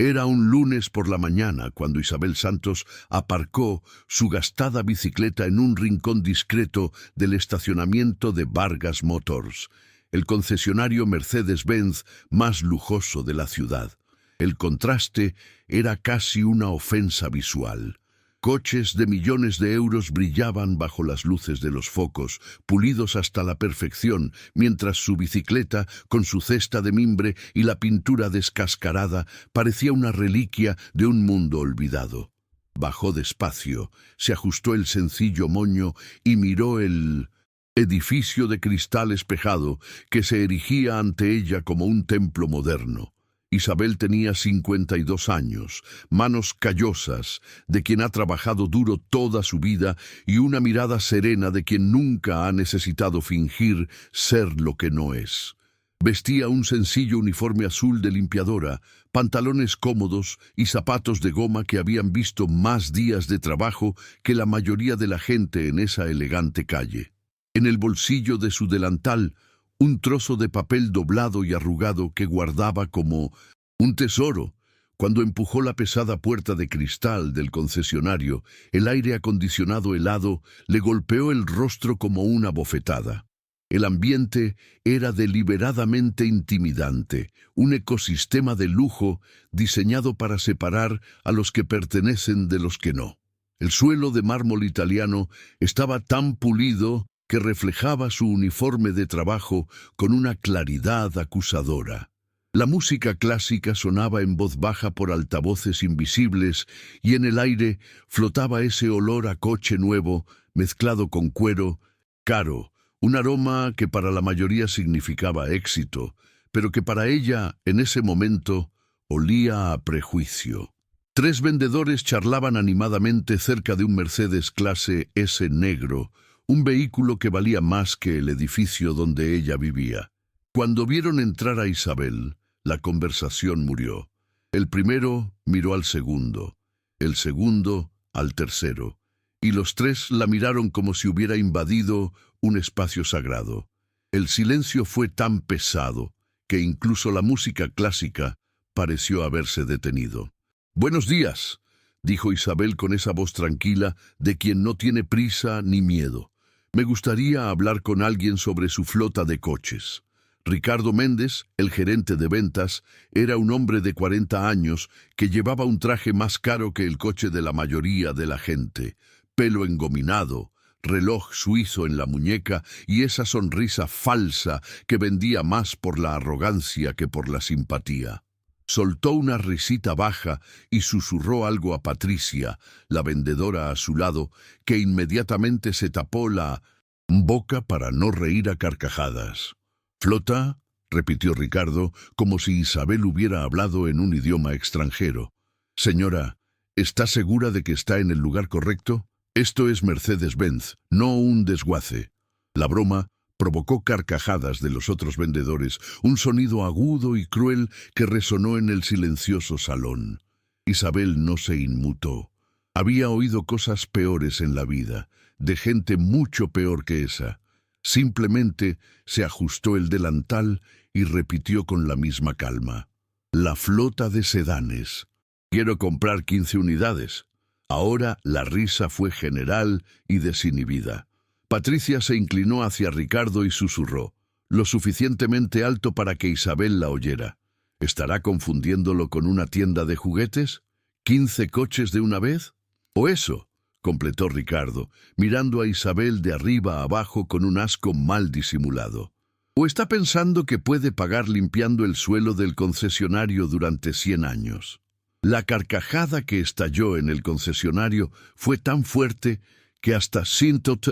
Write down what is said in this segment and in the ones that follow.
Era un lunes por la mañana cuando Isabel Santos aparcó su gastada bicicleta en un rincón discreto del estacionamiento de Vargas Motors, el concesionario Mercedes-Benz más lujoso de la ciudad. El contraste era casi una ofensa visual. Coches de millones de euros brillaban bajo las luces de los focos, pulidos hasta la perfección, mientras su bicicleta, con su cesta de mimbre y la pintura descascarada, parecía una reliquia de un mundo olvidado. Bajó despacio, se ajustó el sencillo moño y miró el edificio de cristal espejado que se erigía ante ella como un templo moderno. Isabel tenía 52 años, manos callosas, de quien ha trabajado duro toda su vida y una mirada serena de quien nunca ha necesitado fingir ser lo que no es. Vestía un sencillo uniforme azul de limpiadora, pantalones cómodos y zapatos de goma que habían visto más días de trabajo que la mayoría de la gente en esa elegante calle. En el bolsillo de su delantal, un trozo de papel doblado y arrugado que guardaba como un tesoro. Cuando empujó la pesada puerta de cristal del concesionario, el aire acondicionado helado le golpeó el rostro como una bofetada. El ambiente era deliberadamente intimidante, un ecosistema de lujo diseñado para separar a los que pertenecen de los que no. El suelo de mármol italiano estaba tan pulido que reflejaba su uniforme de trabajo con una claridad acusadora. La música clásica sonaba en voz baja por altavoces invisibles y en el aire flotaba ese olor a coche nuevo mezclado con cuero caro, un aroma que para la mayoría significaba éxito, pero que para ella, en ese momento, olía a prejuicio. 3 vendedores charlaban animadamente cerca de un Mercedes clase S negro, un vehículo que valía más que el edificio donde ella vivía. Cuando vieron entrar a Isabel, la conversación murió. El primero miró al segundo, el segundo al tercero, y los 3 la miraron como si hubiera invadido un espacio sagrado. El silencio fue tan pesado que incluso la música clásica pareció haberse detenido. «Buenos días», dijo Isabel con esa voz tranquila de quien no tiene prisa ni miedo. «Me gustaría hablar con alguien sobre su flota de coches». Ricardo Méndez, el gerente de ventas, era un hombre de 40 años que llevaba un traje más caro que el coche de la mayoría de la gente, pelo engominado, reloj suizo en la muñeca y esa sonrisa falsa que vendía más por la arrogancia que por la simpatía. Soltó una risita baja y susurró algo a Patricia, la vendedora a su lado, que inmediatamente se tapó la boca para no reír a carcajadas. «¿Flota?», repitió Ricardo, como si Isabel hubiera hablado en un idioma extranjero. «Señora, ¿está segura de que está en el lugar correcto? Esto es Mercedes-Benz, no un desguace». La broma provocó carcajadas de los otros vendedores, un sonido agudo y cruel que resonó en el silencioso salón. Isabel no se inmutó. Había oído cosas peores en la vida, de gente mucho peor que esa. Simplemente se ajustó el delantal y repitió con la misma calma. «La flota de sedanes. Quiero comprar 15 unidades». Ahora la risa fue general y desinhibida. Patricia se inclinó hacia Ricardo y susurró, lo suficientemente alto para que Isabel la oyera. ¿Estará confundiéndolo con una tienda de juguetes? ¿15 coches de una vez? ¿O eso?, completó Ricardo, mirando a Isabel de arriba a abajo con un asco mal disimulado. ¿O está pensando que puede pagar limpiando el suelo del concesionario durante 100 años? La carcajada que estalló en el concesionario fue tan fuerte que hasta Sintot.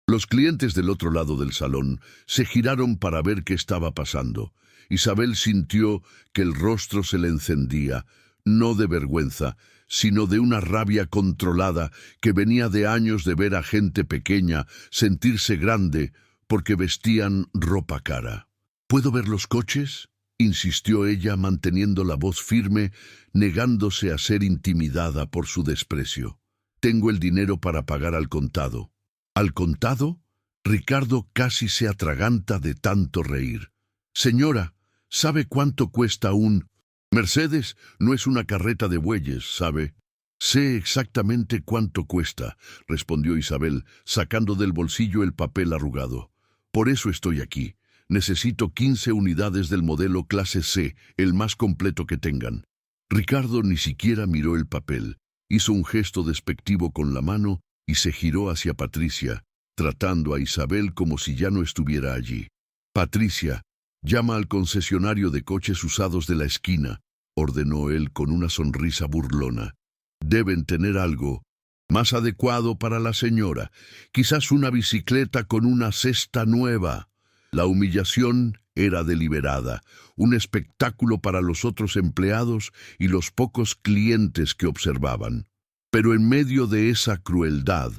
Los clientes del otro lado del salón se giraron para ver qué estaba pasando. Isabel sintió que el rostro se le encendía, no de vergüenza, sino de una rabia controlada que venía de años de ver a gente pequeña sentirse grande porque vestían ropa cara. «¿Puedo ver los coches?», insistió ella manteniendo la voz firme, negándose a ser intimidada por su desprecio. «Tengo el dinero para pagar al contado». «¿Al contado?». Ricardo casi se atraganta de tanto reír. «Señora, ¿sabe cuánto cuesta un Mercedes no es una carreta de bueyes, ¿sabe? Sé exactamente cuánto cuesta, respondió Isabel, sacando del bolsillo el papel arrugado. Por eso estoy aquí. Necesito 15 unidades del modelo clase C, el más completo que tengan. Ricardo ni siquiera miró el papel. Hizo un gesto despectivo con la mano y se giró hacia Patricia, tratando a Isabel como si ya no estuviera allí. Patricia, llama al concesionario de coches usados de la esquina, ordenó él con una sonrisa burlona. Deben tener algo más adecuado para la señora, quizás una bicicleta con una cesta nueva. La humillación era deliberada, un espectáculo para los otros empleados y los pocos clientes que observaban. Pero en medio de esa crueldad,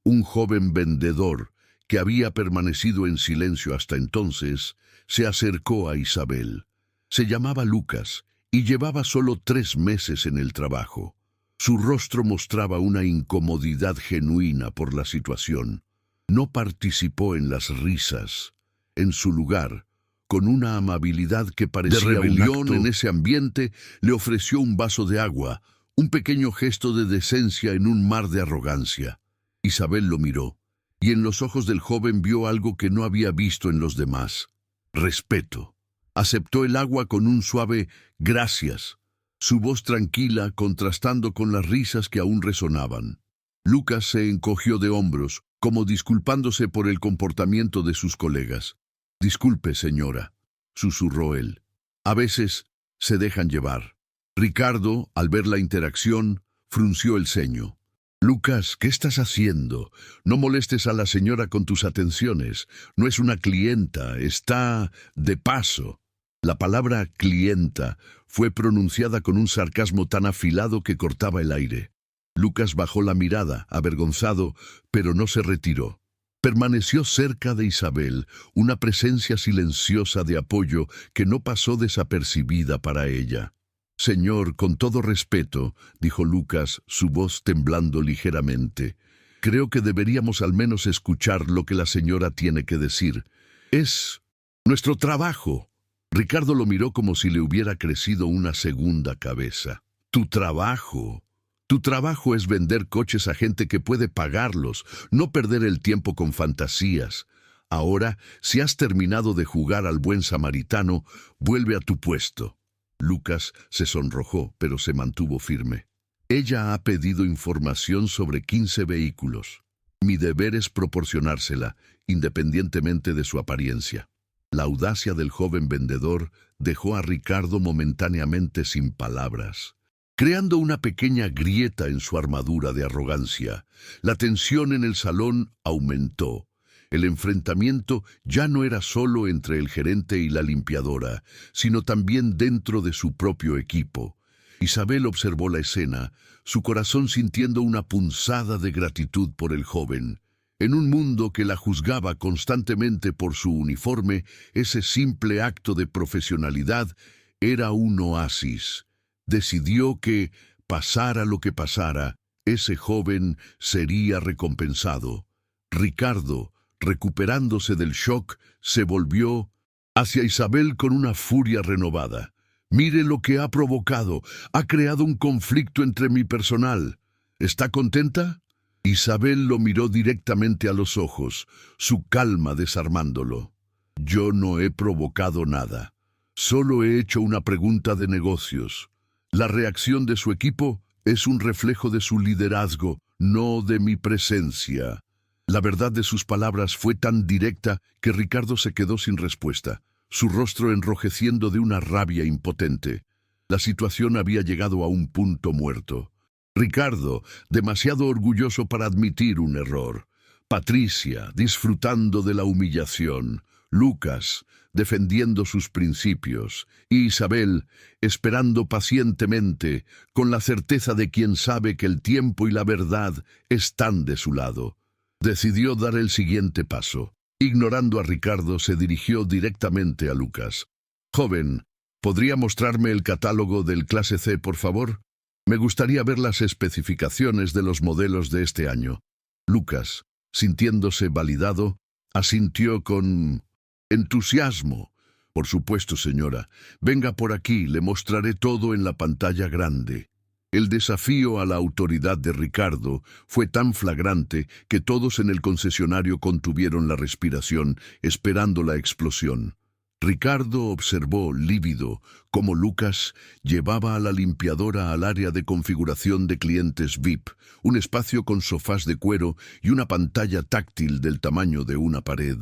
un joven vendedor, que había permanecido en silencio hasta entonces, se acercó a Isabel. Se llamaba Lucas y llevaba solo 3 meses en el trabajo. Su rostro mostraba una incomodidad genuina por la situación. No participó en las risas. En su lugar, con una amabilidad que parecía De rebelión un acto en ese ambiente, le ofreció un vaso de agua, un pequeño gesto de decencia en un mar de arrogancia. Isabel lo miró, y en los ojos del joven vio algo que no había visto en los demás: respeto. Aceptó el agua con un suave «gracias», su voz tranquila contrastando con las risas que aún resonaban. Lucas se encogió de hombros, como disculpándose por el comportamiento de sus colegas. «Disculpe, señora», susurró él. «A veces se dejan llevar». Ricardo, al ver la interacción, frunció el ceño. «Lucas, ¿qué estás haciendo? No molestes a la señora con tus atenciones. No es una clienta, está de paso». La palabra clienta fue pronunciada con un sarcasmo tan afilado que cortaba el aire. Lucas bajó la mirada, avergonzado, pero no se retiró. Permaneció cerca de Isabel, una presencia silenciosa de apoyo que no pasó desapercibida para ella. «Señor, con todo respeto», dijo Lucas, su voz temblando ligeramente, «creo que deberíamos al menos escuchar lo que la señora tiene que decir. Es nuestro trabajo». Ricardo lo miró como si le hubiera crecido una segunda cabeza. «¿Tu trabajo? Tu trabajo es vender coches a gente que puede pagarlos, no perder el tiempo con fantasías. Ahora, si has terminado de jugar al buen samaritano, vuelve a tu puesto». Lucas se sonrojó, pero se mantuvo firme. «Ella ha pedido información sobre 15 vehículos. Mi deber es proporcionársela, independientemente de su apariencia». La audacia del joven vendedor dejó a Ricardo momentáneamente sin palabras, creando una pequeña grieta en su armadura de arrogancia. La tensión en el salón aumentó. El enfrentamiento ya no era solo entre el gerente y la limpiadora, sino también dentro de su propio equipo. Isabel observó la escena, su corazón sintiendo una punzada de gratitud por el joven. En un mundo que la juzgaba constantemente por su uniforme, ese simple acto de profesionalidad era un oasis. Decidió que, pasara lo que pasara, ese joven sería recompensado. Ricardo, recuperándose del shock, se volvió hacia Isabel con una furia renovada. «Mire lo que ha provocado. Ha creado un conflicto entre mi personal. ¿Está contenta?» Isabel lo miró directamente a los ojos, su calma desarmándolo. «Yo no he provocado nada. Solo he hecho una pregunta de negocios. La reacción de su equipo es un reflejo de su liderazgo, no de mi presencia». La verdad de sus palabras fue tan directa que Ricardo se quedó sin respuesta, su rostro enrojeciendo de una rabia impotente. La situación había llegado a un punto muerto. Ricardo, demasiado orgulloso para admitir un error. Patricia, disfrutando de la humillación. Lucas, defendiendo sus principios. Y Isabel, esperando pacientemente, con la certeza de quien sabe que el tiempo y la verdad están de su lado. Decidió dar el siguiente paso. Ignorando a Ricardo, se dirigió directamente a Lucas. «Joven, ¿podría mostrarme el catálogo del clase C, por favor? Me gustaría ver las especificaciones de los modelos de este año». Lucas, sintiéndose validado, asintió con entusiasmo. Por supuesto, señora. Venga por aquí, le mostraré todo en la pantalla grande. El desafío a la autoridad de Ricardo fue tan flagrante que todos en el concesionario contuvieron la respiración, esperando la explosión. Ricardo observó, lívido, cómo Lucas llevaba a la limpiadora al área de configuración de clientes VIP, un espacio con sofás de cuero y una pantalla táctil del tamaño de una pared.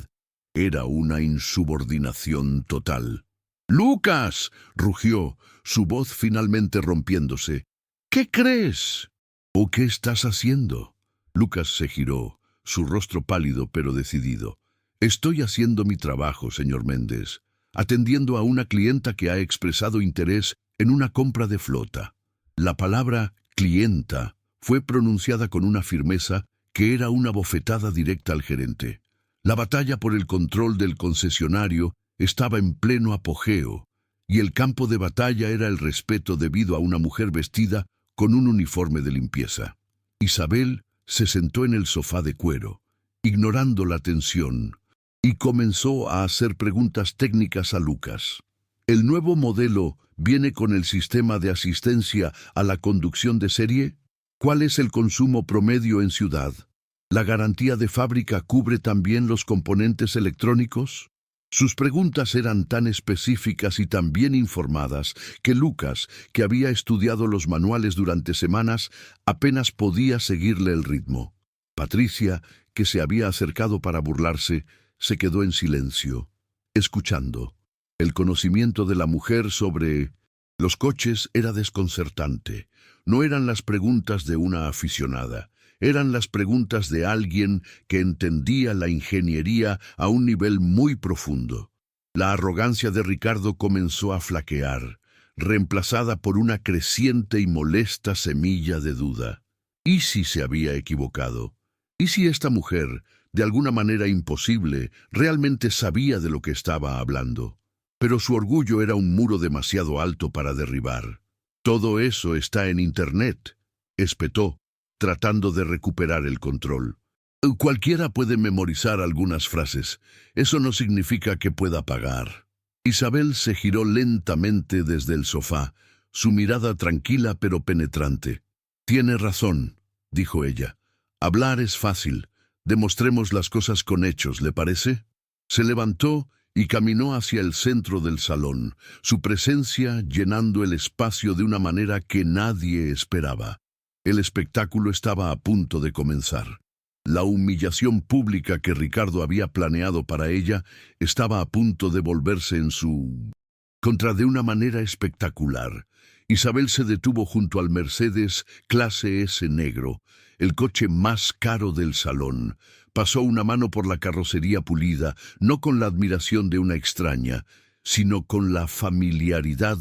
Era una insubordinación total. ¡Lucas!, rugió, su voz finalmente rompiéndose. ¿Qué crees? ¿O qué estás haciendo? Lucas se giró, su rostro pálido pero decidido. Estoy haciendo mi trabajo, señor Méndez, atendiendo a una clienta que ha expresado interés en una compra de flota. La palabra clienta fue pronunciada con una firmeza que era una bofetada directa al gerente. La batalla por el control del concesionario estaba en pleno apogeo, y el campo de batalla era el respeto debido a una mujer vestida con un uniforme de limpieza. Isabel se sentó en el sofá de cuero, ignorando la tensión, y comenzó a hacer preguntas técnicas a Lucas. ¿El nuevo modelo viene con el sistema de asistencia a la conducción de serie? ¿Cuál es el consumo promedio en ciudad? ¿La garantía de fábrica cubre también los componentes electrónicos? Sus preguntas eran tan específicas y tan bien informadas que Lucas, que había estudiado los manuales durante semanas, apenas podía seguirle el ritmo. Patricia, que se había acercado para burlarse, se quedó en silencio, escuchando. El conocimiento de la mujer sobre los coches era desconcertante. No eran las preguntas de una aficionada. Eran las preguntas de alguien que entendía la ingeniería a un nivel muy profundo. La arrogancia de Ricardo comenzó a flaquear, reemplazada por una creciente y molesta semilla de duda. ¿Y si se había equivocado? ¿Y si esta mujer, de alguna manera imposible, realmente sabía de lo que estaba hablando? Pero su orgullo era un muro demasiado alto para derribar. Todo eso está en Internet, espetó, tratando de recuperar el control. Cualquiera puede memorizar algunas frases. Eso no significa que pueda pagar. Isabel se giró lentamente desde el sofá, su mirada tranquila pero penetrante. Tiene razón, dijo ella. Hablar es fácil. Demostremos las cosas con hechos, ¿le parece? Se levantó y caminó hacia el centro del salón, su presencia llenando el espacio de una manera que nadie esperaba. El espectáculo estaba a punto de comenzar. La humillación pública que Ricardo había planeado para ella estaba a punto de volverse en su contra de una manera espectacular. Isabel se detuvo junto al Mercedes Clase S negro, el coche más caro del salón. Pasó una mano por la carrocería pulida, no con la admiración de una extraña, sino con la familiaridad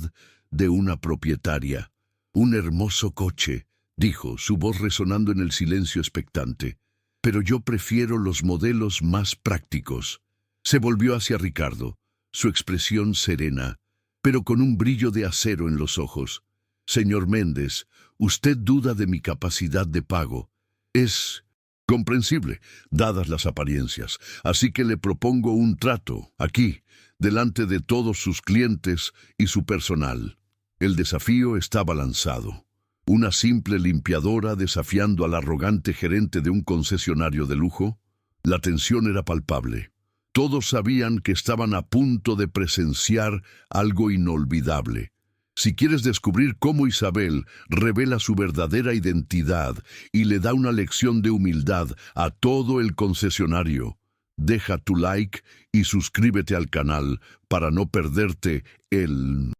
de una propietaria. Un hermoso coche, dijo, su voz resonando en el silencio expectante. Pero yo prefiero los modelos más prácticos. Se volvió hacia Ricardo, su expresión serena, pero con un brillo de acero en los ojos. Señor Méndez, usted duda de mi capacidad de pago. Es comprensible, dadas las apariencias. Así que le propongo un trato, aquí, delante de todos sus clientes y su personal. El desafío estaba lanzado. ¿Una simple limpiadora desafiando al arrogante gerente de un concesionario de lujo? La tensión era palpable. Todos sabían que estaban a punto de presenciar algo inolvidable. Si quieres descubrir cómo Isabel revela su verdadera identidad y le da una lección de humildad a todo el concesionario, deja tu like y suscríbete al canal para no perderte el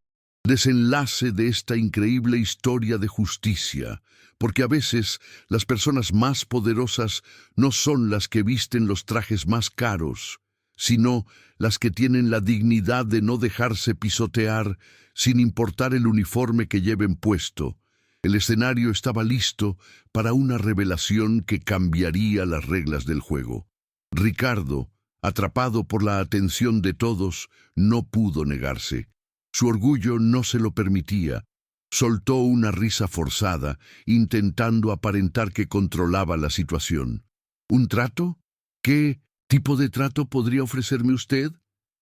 desenlace de esta increíble historia de justicia, porque a veces las personas más poderosas no son las que visten los trajes más caros, sino las que tienen la dignidad de no dejarse pisotear sin importar el uniforme que lleven puesto. El escenario estaba listo para una revelación que cambiaría las reglas del juego. Ricardo, atrapado por la atención de todos, no pudo negarse. Su orgullo no se lo permitía. Soltó una risa forzada, intentando aparentar que controlaba la situación. ¿Un trato? ¿Qué tipo de trato podría ofrecerme usted?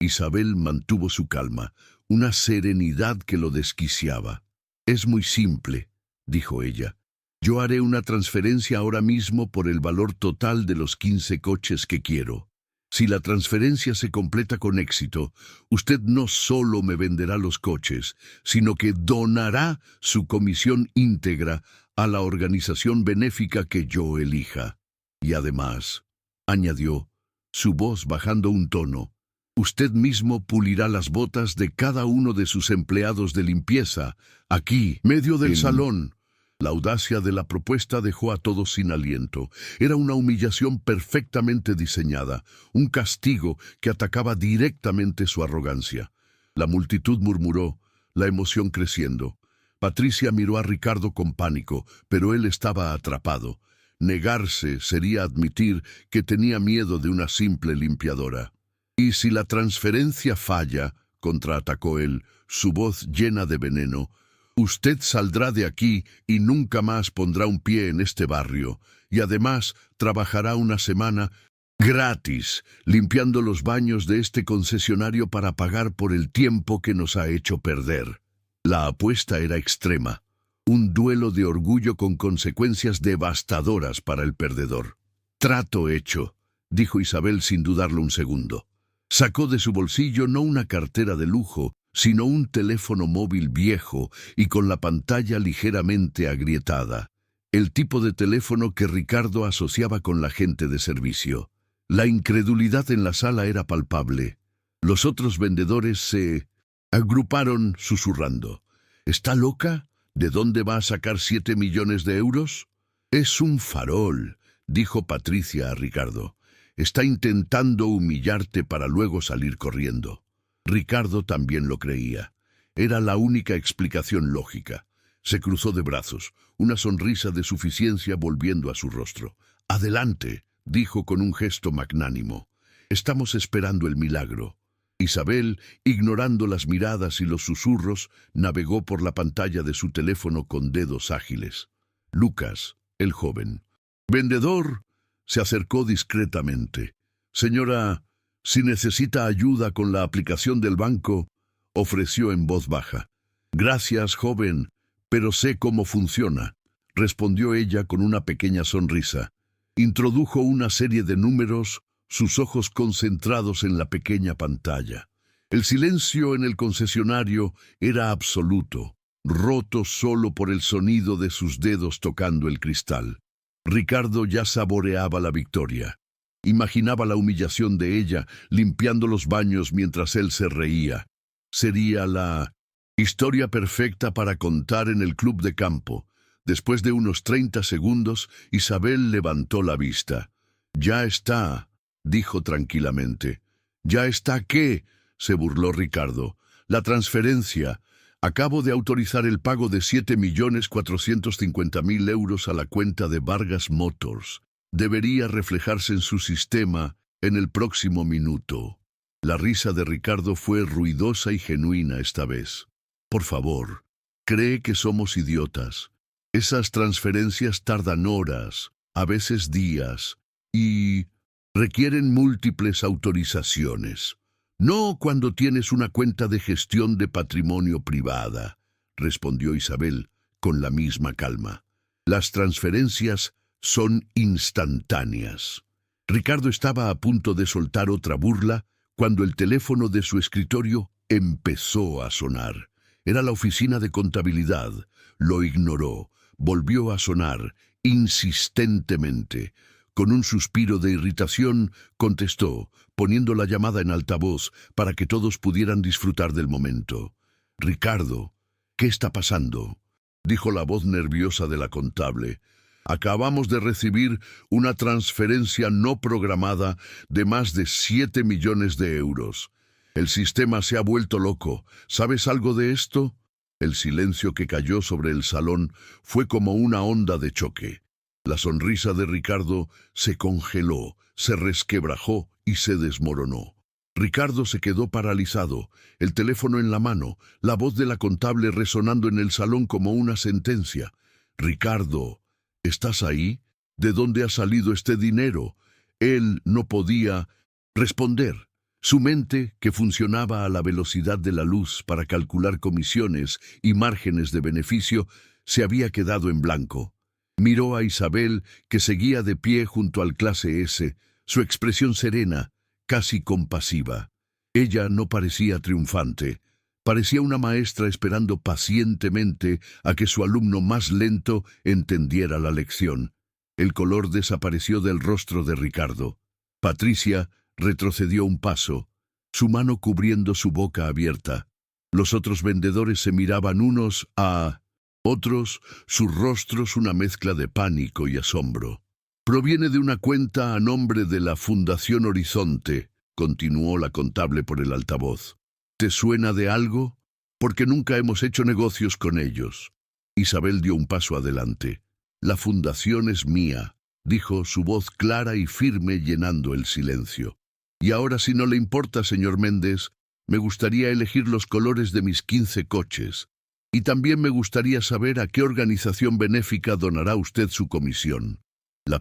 Isabel mantuvo su calma, una serenidad que lo desquiciaba. «Es muy simple», dijo ella. «Yo haré una transferencia ahora mismo por el valor total de los 15 coches que quiero. Si la transferencia se completa con éxito, usted no solo me venderá los coches, sino que donará su comisión íntegra a la organización benéfica que yo elija. Y además», añadió, su voz bajando un tono, «usted mismo pulirá las botas de cada uno de sus empleados de limpieza, aquí, medio del salón». La audacia de la propuesta dejó a todos sin aliento. Era una humillación perfectamente diseñada, un castigo que atacaba directamente su arrogancia. La multitud murmuró, la emoción creciendo. Patricia miró a Ricardo con pánico, pero él estaba atrapado. Negarse sería admitir que tenía miedo de una simple limpiadora. «¿Y si la transferencia falla?», contraatacó él, su voz llena de veneno. «Usted saldrá de aquí y nunca más pondrá un pie en este barrio, y además trabajará una semana gratis, limpiando los baños de este concesionario para pagar por el tiempo que nos ha hecho perder». La apuesta era extrema, un duelo de orgullo con consecuencias devastadoras para el perdedor. «Trato hecho», dijo Isabel sin dudarlo un segundo. Sacó de su bolsillo no una cartera de lujo, sino un teléfono móvil viejo y con la pantalla ligeramente agrietada. El tipo de teléfono que Ricardo asociaba con la gente de servicio. La incredulidad en la sala era palpable. Los otros vendedores se agruparon susurrando. «¿Está loca? ¿De dónde va a sacar 7 millones de euros?» «Es un farol», dijo Patricia a Ricardo. «Está intentando humillarte para luego salir corriendo». Ricardo también lo creía. Era la única explicación lógica. Se cruzó de brazos, una sonrisa de suficiencia volviendo a su rostro. «Adelante», dijo con un gesto magnánimo. «Estamos esperando el milagro». Isabel, ignorando las miradas y los susurros, navegó por la pantalla de su teléfono con dedos ágiles. Lucas, el joven, vendedor, se acercó discretamente. «Señora, si necesita ayuda con la aplicación del banco», ofreció en voz baja. «Gracias, joven, pero sé cómo funciona», respondió ella con una pequeña sonrisa. Introdujo una serie de números, sus ojos concentrados en la pequeña pantalla. El silencio en el concesionario era absoluto, roto solo por el sonido de sus dedos tocando el cristal. Ricardo ya saboreaba la victoria. Imaginaba la humillación de ella limpiando los baños mientras él se reía. Sería la historia perfecta para contar en el club de campo. Después de unos 30 segundos, Isabel levantó la vista. «Ya está», dijo tranquilamente. «¿Ya está qué?», se burló Ricardo. «La transferencia. Acabo de autorizar el pago de 7.450.000 euros a la cuenta de Vargas Motors. Debería reflejarse en su sistema en el próximo minuto». La risa de Ricardo fue ruidosa y genuina esta vez. «Por favor, ¿cree que somos idiotas? Esas transferencias tardan horas, a veces días, y requieren múltiples autorizaciones. No cuando tienes una cuenta de gestión de patrimonio privada», respondió Isabel con la misma calma. «Las transferencias son instantáneas». Ricardo estaba a punto de soltar otra burla cuando el teléfono de su escritorio empezó a sonar. Era la oficina de contabilidad. Lo ignoró. Volvió a sonar, insistentemente. Con un suspiro de irritación, contestó, poniendo la llamada en altavoz para que todos pudieran disfrutar del momento. «Ricardo, ¿qué está pasando?», dijo la voz nerviosa de la contable. «Acabamos de recibir una transferencia no programada de más de 7 millones de euros. El sistema se ha vuelto loco. ¿Sabes algo de esto?». El silencio que cayó sobre el salón fue como una onda de choque. La sonrisa de Ricardo se congeló, se resquebrajó y se desmoronó. Ricardo se quedó paralizado, el teléfono en la mano, la voz de la contable resonando en el salón como una sentencia. «Ricardo, ¿estás ahí? ¿De dónde ha salido este dinero?». Él no podía responder. Su mente, que funcionaba a la velocidad de la luz para calcular comisiones y márgenes de beneficio, se había quedado en blanco. Miró a Isabel, que seguía de pie junto al clase S, su expresión serena, casi compasiva. Ella no parecía triunfante. Parecía una maestra esperando pacientemente a que su alumno más lento entendiera la lección. El color desapareció del rostro de Ricardo. Patricia retrocedió un paso, su mano cubriendo su boca abierta. Los otros vendedores se miraban unos a otros, sus rostros una mezcla de pánico y asombro. «Proviene de una cuenta a nombre de la Fundación Horizonte», continuó la contable por el altavoz. «¿Te suena de algo? Porque nunca hemos hecho negocios con ellos». Isabel dio un paso adelante. «La fundación es mía», dijo, su voz clara y firme llenando el silencio. «Y ahora, si no le importa, señor Méndez, me gustaría elegir los colores de mis 15 coches. Y también me gustaría saber a qué organización benéfica donará usted su comisión». La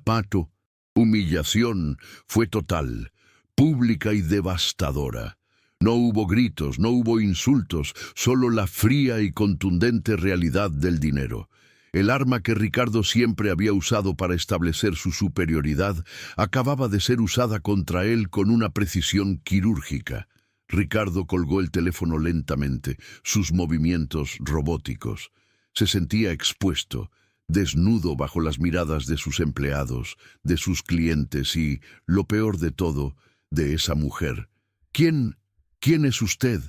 humillación fue total, pública y devastadora. No hubo gritos, no hubo insultos, solo la fría y contundente realidad del dinero. El arma que Ricardo siempre había usado para establecer su superioridad acababa de ser usada contra él con una precisión quirúrgica. Ricardo colgó el teléfono lentamente, sus movimientos robóticos. Se sentía expuesto, desnudo bajo las miradas de sus empleados, de sus clientes y, lo peor de todo, de esa mujer. «¿Quién es usted?»,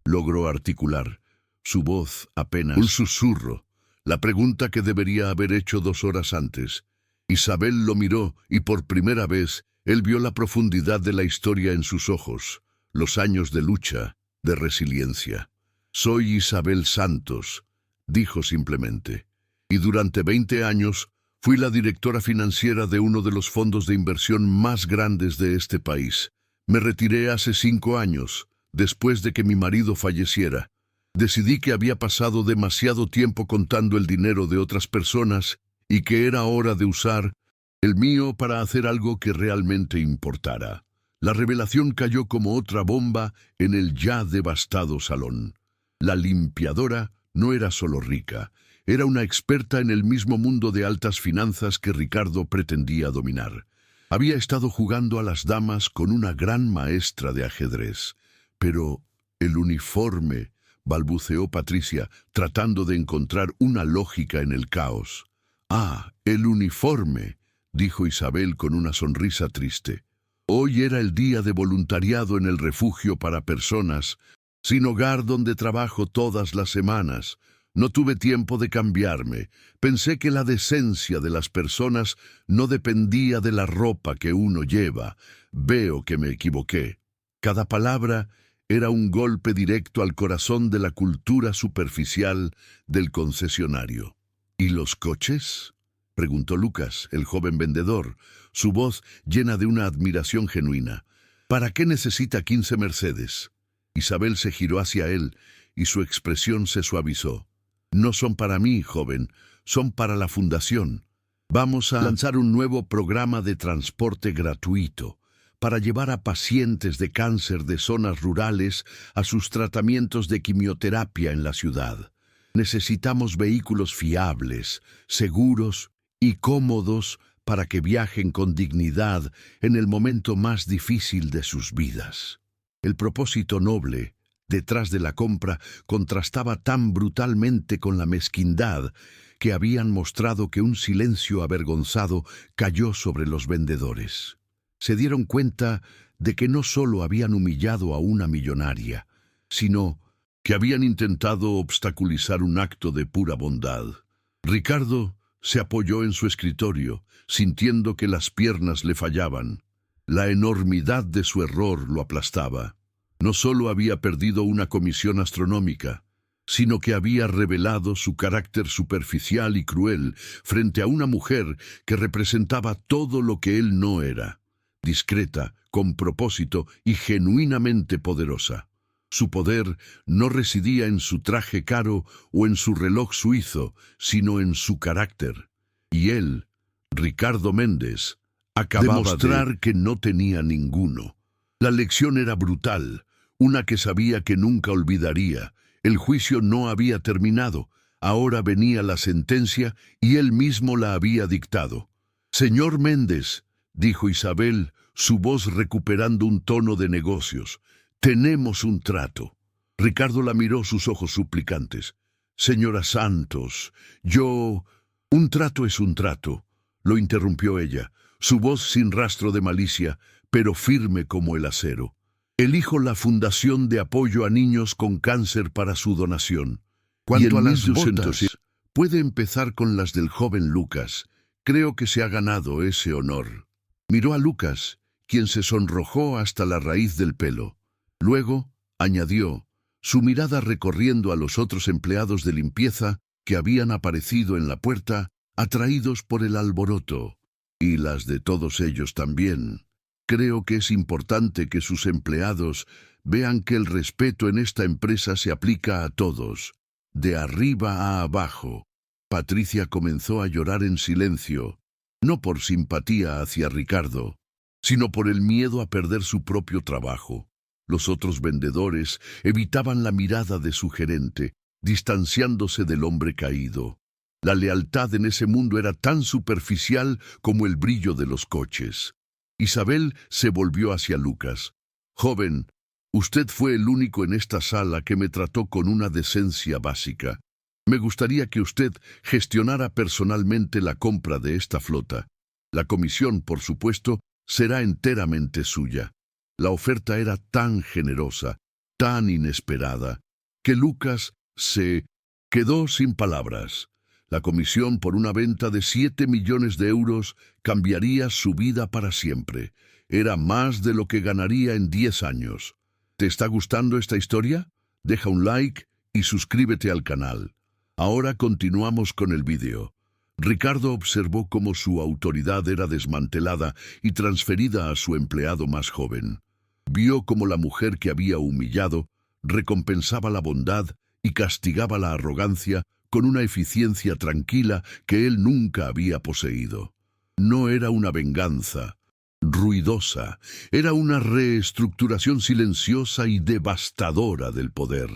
logró articular. Su voz apenas un susurro, la pregunta que debería haber hecho 2 horas antes. Isabel lo miró y por primera vez él vio la profundidad de la historia en sus ojos, los años de lucha, de resiliencia. «Soy Isabel Santos», dijo simplemente. «Y durante 20 años fui la directora financiera de uno de los fondos de inversión más grandes de este país. Me retiré hace 5 años, después de que mi marido falleciera. Decidí que había pasado demasiado tiempo contando el dinero de otras personas y que era hora de usar el mío para hacer algo que realmente importara». La revelación cayó como otra bomba en el ya devastado salón. La limpiadora no era solo rica, era una experta en el mismo mundo de altas finanzas que Ricardo pretendía dominar. Había estado jugando a las damas con una gran maestra de ajedrez. «Pero el uniforme», balbuceó Patricia, tratando de encontrar una lógica en el caos. «Ah, el uniforme», dijo Isabel con una sonrisa triste. «Hoy era el día de voluntariado en el refugio para personas sin hogar donde trabajo todas las semanas. No tuve tiempo de cambiarme. Pensé que la decencia de las personas no dependía de la ropa que uno lleva. Veo que me equivoqué». Cada palabra era un golpe directo al corazón de la cultura superficial del concesionario. «¿Y los coches?», preguntó Lucas, el joven vendedor, su voz llena de una admiración genuina. «¿Para qué necesita 15 Mercedes?» Isabel se giró hacia él y su expresión se suavizó. «No son para mí, joven, son para la fundación. Vamos a lanzar un nuevo programa de transporte gratuito para llevar a pacientes de cáncer de zonas rurales a sus tratamientos de quimioterapia en la ciudad. Necesitamos vehículos fiables, seguros y cómodos para que viajen con dignidad en el momento más difícil de sus vidas». El propósito noble detrás de la compra contrastaba tan brutalmente con la mezquindad que habían mostrado que un silencio avergonzado cayó sobre los vendedores. Se dieron cuenta de que no solo habían humillado a una millonaria, sino que habían intentado obstaculizar un acto de pura bondad. Ricardo se apoyó en su escritorio, sintiendo que las piernas le fallaban. La enormidad de su error lo aplastaba. No solo había perdido una comisión astronómica, sino que había revelado su carácter superficial y cruel frente a una mujer que representaba todo lo que él no era: discreta, con propósito y genuinamente poderosa. Su poder no residía en su traje caro o en su reloj suizo, sino en su carácter. Y él, Ricardo Méndez, acababa de demostrar que no tenía ninguno. La lección era brutal, una que sabía que nunca olvidaría. El juicio no había terminado, ahora venía la sentencia y él mismo la había dictado. «Señor Méndez», dijo Isabel, su voz recuperando un tono de negocios, «tenemos un trato». Ricardo la miró, sus ojos suplicantes. «Señora Santos, yo...» «Un trato es un trato», lo interrumpió ella, su voz sin rastro de malicia, pero firme como el acero. «Elijo la Fundación de Apoyo a Niños con Cáncer para su donación. Cuanto a las botas, puede empezar con las del joven Lucas. Creo que se ha ganado ese honor». Miró a Lucas, quien se sonrojó hasta la raíz del pelo. Luego, añadió, su mirada recorriendo a los otros empleados de limpieza que habían aparecido en la puerta, atraídos por el alboroto, y las de todos ellos también. «Creo que es importante que sus empleados vean que el respeto en esta empresa se aplica a todos, de arriba a abajo». Patricia comenzó a llorar en silencio, no por simpatía hacia Ricardo, sino por el miedo a perder su propio trabajo. Los otros vendedores evitaban la mirada de su gerente, distanciándose del hombre caído. La lealtad en ese mundo era tan superficial como el brillo de los coches. Isabel se volvió hacia Lucas. «Joven, usted fue el único en esta sala que me trató con una decencia básica. Me gustaría que usted gestionara personalmente la compra de esta flota. La comisión, por supuesto, será enteramente suya». La oferta era tan generosa, tan inesperada, que Lucas se quedó sin palabras. La comisión por una venta de 7 millones de euros cambiaría su vida para siempre. Era más de lo que ganaría en 10 años. ¿Te está gustando esta historia? Deja un like y suscríbete al canal. Ahora continuamos con el vídeo. Ricardo observó cómo su autoridad era desmantelada y transferida a su empleado más joven. Vio cómo la mujer que había humillado recompensaba la bondad y castigaba la arrogancia con una eficiencia tranquila que él nunca había poseído. No era una venganza ruidosa, era una reestructuración silenciosa y devastadora del poder.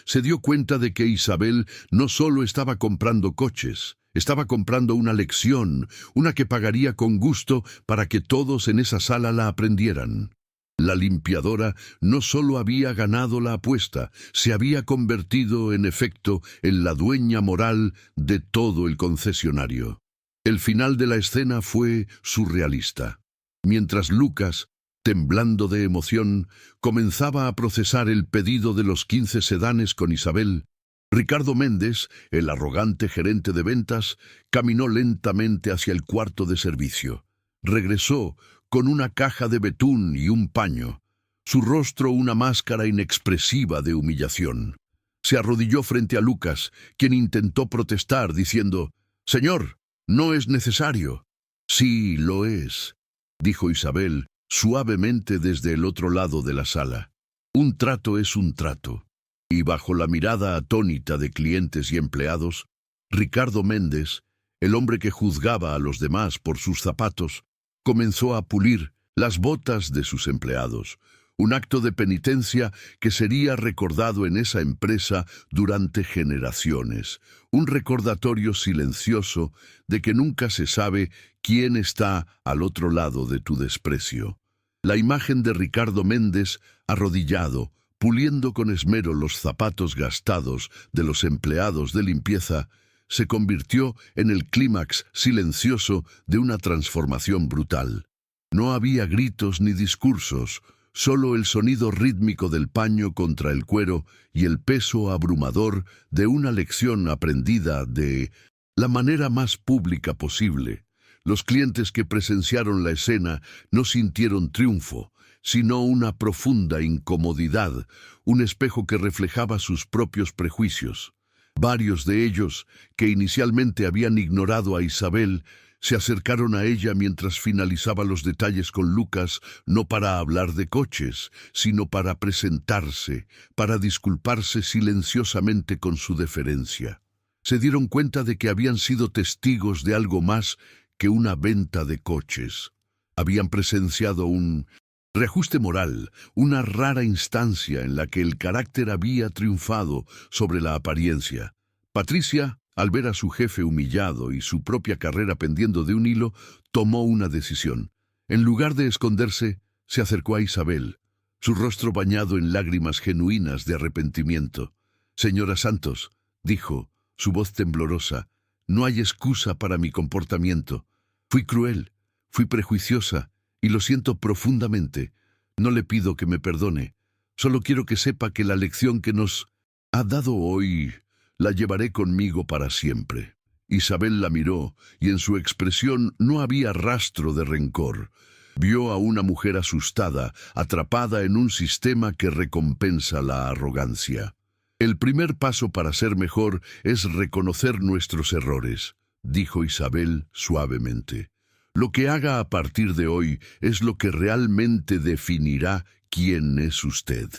Se dio cuenta de que Isabel no solo estaba comprando coches, estaba comprando una lección, una que pagaría con gusto para que todos en esa sala la aprendieran. La limpiadora no solo había ganado la apuesta, se había convertido, en efecto, en la dueña moral de todo el concesionario. El final de la escena fue surrealista. Mientras Lucas, temblando de emoción, comenzaba a procesar el pedido de los 15 sedanes con Isabel, Ricardo Méndez, el arrogante gerente de ventas, caminó lentamente hacia el cuarto de servicio. Regresó con una caja de betún y un paño, su rostro una máscara inexpresiva de humillación. Se arrodilló frente a Lucas, quien intentó protestar diciendo, «Señor, no es necesario». «Sí, lo es», dijo Isabel suavemente desde el otro lado de la sala. «Un trato es un trato». Y bajo la mirada atónita de clientes y empleados, Ricardo Méndez, el hombre que juzgaba a los demás por sus zapatos, comenzó a pulir las botas de sus empleados, un acto de penitencia que sería recordado en esa empresa durante generaciones, un recordatorio silencioso de que nunca se sabe quién está al otro lado de tu desprecio. La imagen de Ricardo Méndez, arrodillado, puliendo con esmero los zapatos gastados de los empleados de limpieza, se convirtió en el clímax silencioso de una transformación brutal. No había gritos ni discursos, solo el sonido rítmico del paño contra el cuero y el peso abrumador de una lección aprendida de la manera más pública posible. Los clientes que presenciaron la escena no sintieron triunfo, sino una profunda incomodidad, un espejo que reflejaba sus propios prejuicios. Varios de ellos, que inicialmente habían ignorado a Isabel, se acercaron a ella mientras finalizaba los detalles con Lucas, no para hablar de coches, sino para presentarse, para disculparse silenciosamente con su deferencia. Se dieron cuenta de que habían sido testigos de algo más que una venta de coches. Habían presenciado un Reajuste moral, una rara instancia en la que el carácter había triunfado sobre la apariencia. Patricia, al ver a su jefe humillado y su propia carrera pendiendo de un hilo, tomó una decisión. En lugar de esconderse, se acercó a Isabel, su rostro bañado en lágrimas genuinas de arrepentimiento. «Señora Santos», dijo, su voz temblorosa, «no hay excusa para mi comportamiento. Fui cruel, fui prejuiciosa, y lo siento profundamente. No le pido que me perdone. Solo quiero que sepa que la lección que nos ha dado hoy la llevaré conmigo para siempre». Isabel la miró, y en su expresión no había rastro de rencor. Vio a una mujer asustada, atrapada en un sistema que recompensa la arrogancia. «El primer paso para ser mejor es reconocer nuestros errores», dijo Isabel suavemente. «Lo que haga a partir de hoy es lo que realmente definirá quién es usted».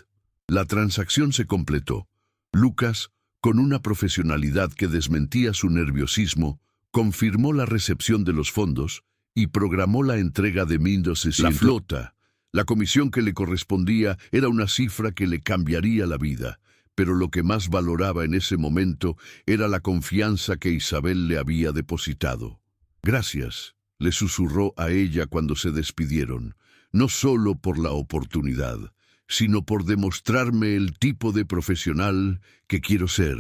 La transacción se completó. Lucas, con una profesionalidad que desmentía su nerviosismo, confirmó la recepción de los fondos y programó la entrega de 1.200. La flota, la comisión que le correspondía, era una cifra que le cambiaría la vida, pero lo que más valoraba en ese momento era la confianza que Isabel le había depositado. «Gracias», le susurró a ella cuando se despidieron, «no solo por la oportunidad, sino por demostrarme el tipo de profesional que quiero ser».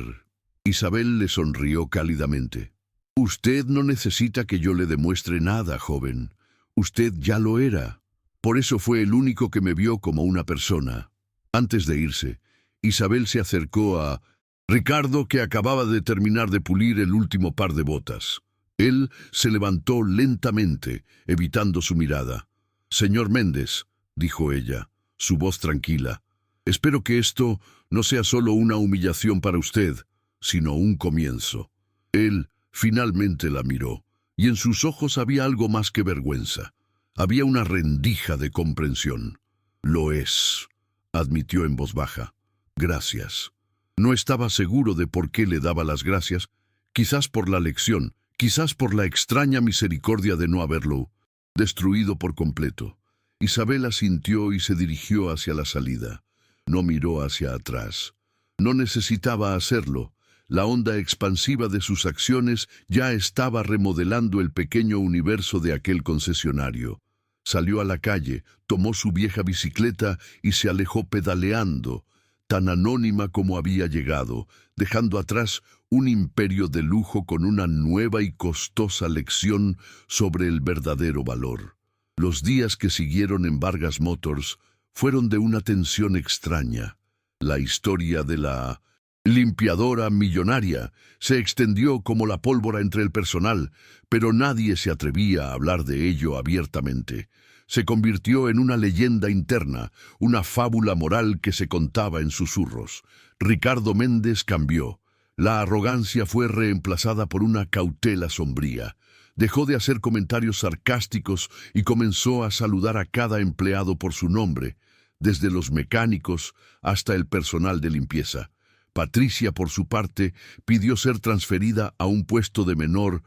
Isabel le sonrió cálidamente. «Usted no necesita que yo le demuestre nada, joven. Usted ya lo era. Por eso fue el único que me vio como una persona». Antes de irse, Isabel se acercó a Ricardo, que acababa de terminar de pulir el último par de botas. Él se levantó lentamente, evitando su mirada. «Señor Méndez», dijo ella, su voz tranquila, «espero que esto no sea solo una humillación para usted, sino un comienzo». Él finalmente la miró, y en sus ojos había algo más que vergüenza. Había una rendija de comprensión. «Lo es», admitió en voz baja. «Gracias». No estaba seguro de por qué le daba las gracias, quizás por la lección, quizás por la extraña misericordia de no haberlo destruido por completo. Isabel asintió y se dirigió hacia la salida. No miró hacia atrás. No necesitaba hacerlo. La onda expansiva de sus acciones ya estaba remodelando el pequeño universo de aquel concesionario. Salió a la calle, tomó su vieja bicicleta y se alejó pedaleando, tan anónima como había llegado, dejando atrás un imperio de lujo con una nueva y costosa lección sobre el verdadero valor. Los días que siguieron en Vargas Motors fueron de una tensión extraña. La historia de la limpiadora millonaria se extendió como la pólvora entre el personal, pero nadie se atrevía a hablar de ello abiertamente. Se convirtió en una leyenda interna, una fábula moral que se contaba en susurros. Ricardo Méndez cambió. La arrogancia fue reemplazada por una cautela sombría. Dejó de hacer comentarios sarcásticos y comenzó a saludar a cada empleado por su nombre, desde los mecánicos hasta el personal de limpieza. Patricia, por su parte, pidió ser transferida a un puesto de menor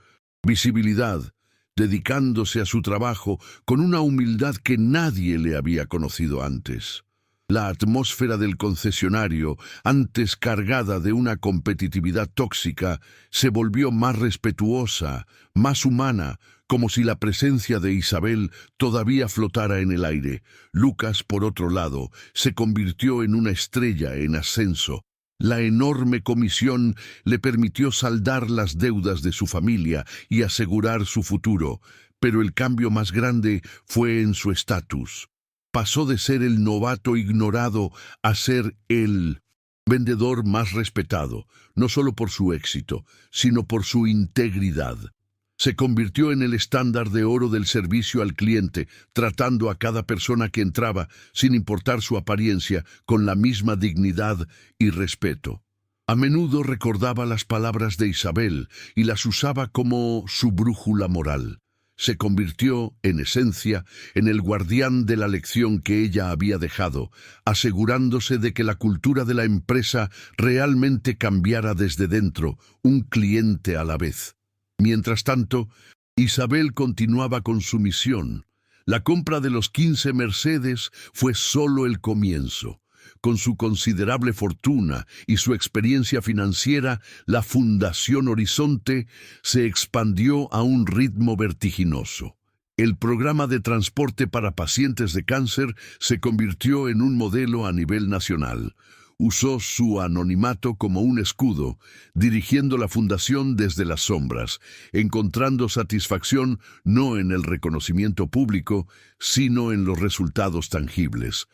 visibilidad, dedicándose a su trabajo con una humildad que nadie le había conocido antes. La atmósfera del concesionario, antes cargada de una competitividad tóxica, se volvió más respetuosa, más humana, como si la presencia de Isabel todavía flotara en el aire. Lucas, por otro lado, se convirtió en una estrella en ascenso. La enorme comisión le permitió saldar las deudas de su familia y asegurar su futuro, pero el cambio más grande fue en su estatus. Pasó de ser el novato ignorado a ser el vendedor más respetado, no solo por su éxito, sino por su integridad. Se convirtió en el estándar de oro del servicio al cliente, tratando a cada persona que entraba, sin importar su apariencia, con la misma dignidad y respeto. A menudo recordaba las palabras de Isabel y las usaba como su brújula moral. Se convirtió, en esencia, en el guardián de la lección que ella había dejado, asegurándose de que la cultura de la empresa realmente cambiara desde dentro, un cliente a la vez. Mientras tanto, Isabel continuaba con su misión, La compra de los 15 Mercedes fue solo el comienzo. Con su considerable fortuna y su experiencia financiera, la Fundación Horizonte se expandió a un ritmo vertiginoso. El programa de transporte para pacientes de cáncer se convirtió en un modelo a nivel nacional. Usó su anonimato como un escudo, dirigiendo la fundación desde las sombras, encontrando satisfacción no en el reconocimiento público, sino en los resultados tangibles.